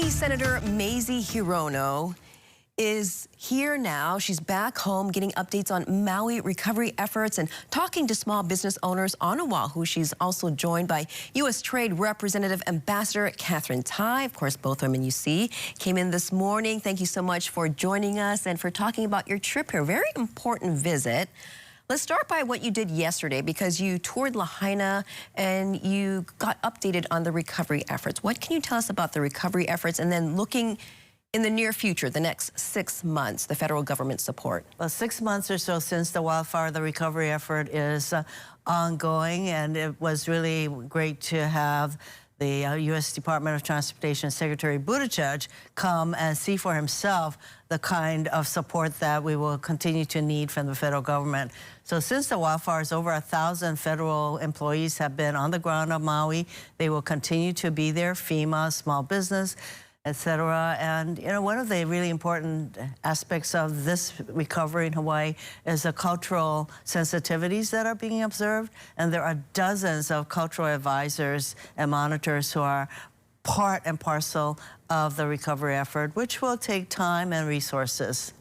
Hawaii Senator Mazie Hirono is here now. She's back home getting updates on Maui recovery efforts and talking to small business owners on Oahu. She's also joined by U.S. Trade Representative Ambassador Katherine Tai. Of course, both women you see came in this morning. Thank you so much for joining us and for talking about your trip here. Very important visit. Let's start by what you did yesterday, because you toured Lahaina and you got updated on the recovery efforts. What can you tell us about the recovery efforts, and then looking in the near future, the next 6 months, the federal government support? Well, 6 months or so since the wildfire, the recovery effort is ongoing, and it was really great to have the U.S. Department of Transportation Secretary Buttigieg come and see for himself the kind of support that we will continue to need from the federal government. So since the wildfires, over 1,000 federal employees have been on the ground on Maui. They will continue to be there, FEMA, small business, etc. And, you know, one of the really important aspects of this recovery in Hawaii is the cultural sensitivities that are being observed. And there are dozens of cultural advisors and monitors who are part and parcel of the recovery effort, which will take time and resources.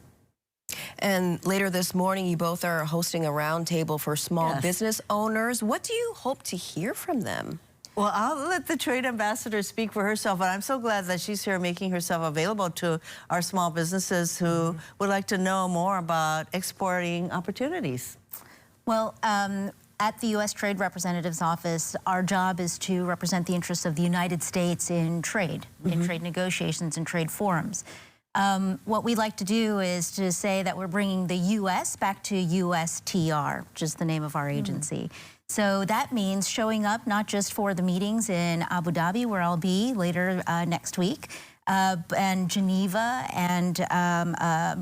And later this morning, you both are hosting a roundtable for small business owners. What do you hope to hear from them? Well, I'll let the trade ambassador speak for herself, but I'm so glad that she's here making herself available to our small businesses who would like to know more about exporting opportunities. Well, at the U.S. Trade Representative's office, our job is to represent the interests of the United States in trade, in trade negotiations and trade forums. What we like to do is to say that we're bringing the U.S. back to USTR, which is the name of our agency. So that means showing up not just for the meetings in Abu Dhabi, where I'll be later next week, and Geneva and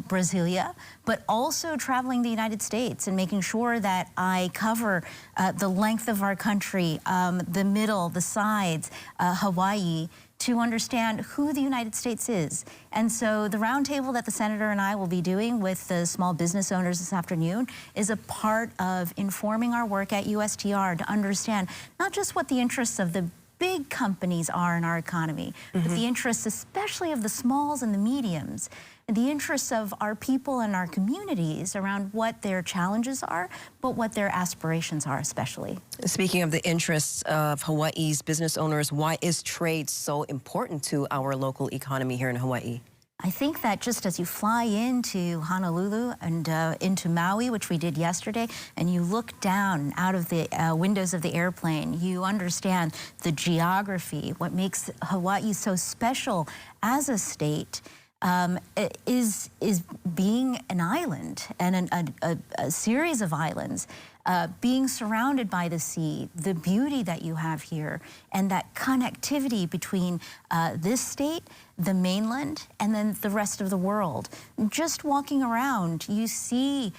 Brasilia, but also traveling the United States and making sure that I cover the length of our country, the middle, the sides, Hawaii, to understand who the United States is. And so the roundtable that the Senator and I will be doing with the small business owners this afternoon is a part of informing our work at USTR to understand not just what the interests of the big companies are in our economy, but the interests especially of the smalls and the mediums, and the interests of our people and our communities around what their challenges are, but what their aspirations are especially. Speaking of the interests of Hawaii's business owners, why is trade so important to our local economy here in Hawaii? I think that just as you fly into Honolulu and into Maui, which we did yesterday, and you look down out of the windows of the airplane, you understand the geography, what makes Hawaii so special as a state. Is being an island and a series of islands, being surrounded by the sea, the beauty that you have here, and that connectivity between this state, the mainland, and then the rest of the world. Just walking around, you see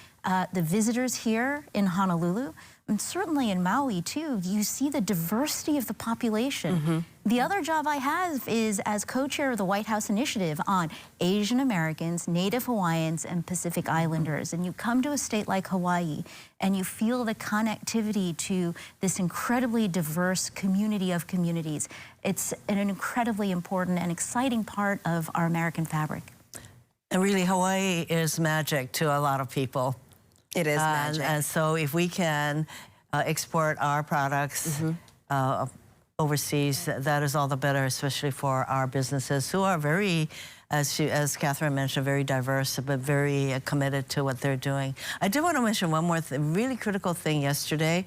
the visitors here in Honolulu, and certainly in Maui too, you see the diversity of the population. The other job I have is as co-chair of the White House Initiative on Asian Americans, Native Hawaiians, and Pacific Islanders. And you come to a state like Hawaii and you feel the connectivity to this incredibly diverse community of communities. It's an incredibly important and exciting part of our American fabric. And really, Hawaii is magic to a lot of people. It is magic. And so if we can export our products overseas, that is all the better, especially for our businesses who are very, as Katherine mentioned, very diverse, but very committed to what they're doing. I did want to mention one more really critical thing yesterday.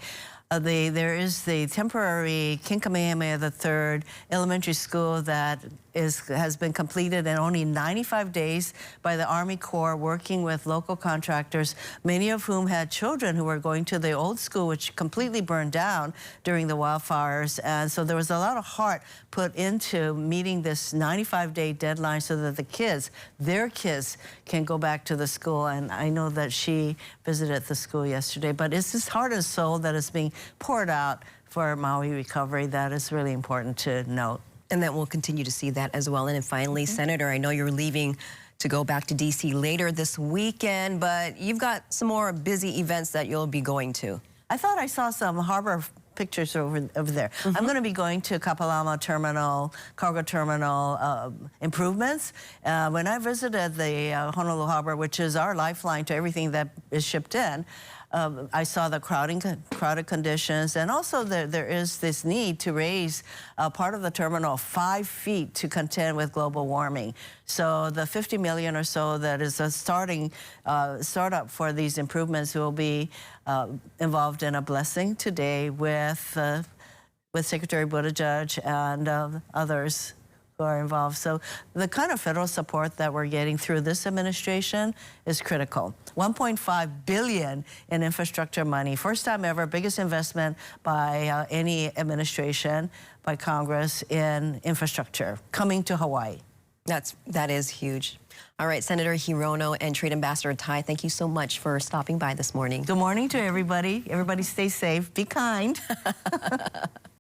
There is the temporary King Kamehameha III elementary school that has been completed in only 95 days by the Army Corps, working with local contractors, many of whom had children who were going to the old school, which completely burned down during the wildfires. And so there was a lot of heart put into meeting this 95-day deadline so that the kids, their kids, can go back to the school. And I know that she visited the school yesterday, but it's this heart and soul that is being poured out for Maui recovery that is really important to note. And that we'll continue to see that as well. And then finally, Senator, I know you're leaving to go back to D.C. later this weekend, but you've got some more busy events that you'll be going to. I thought I saw some harbor pictures over there. I'm going to be going to Kapalama Terminal, cargo terminal improvements. When I visited the Honolulu Harbor, which is our lifeline to everything that is shipped in, I saw the crowded conditions, and also there is this need to raise part of the terminal 5 feet to contend with global warming. So the 50 million or so that is a startup for these improvements will be involved in a blessing today with Secretary Buttigieg and others who are involved. So the kind of federal support that we're getting through this administration is critical. 1.5 billion in infrastructure money, first time ever, biggest investment by any administration, by Congress in infrastructure coming to Hawaii. That is huge. All right, Senator Hirono and Trade Ambassador Tai, thank you so much for stopping by this morning. Good morning to everybody. Everybody stay safe, be kind.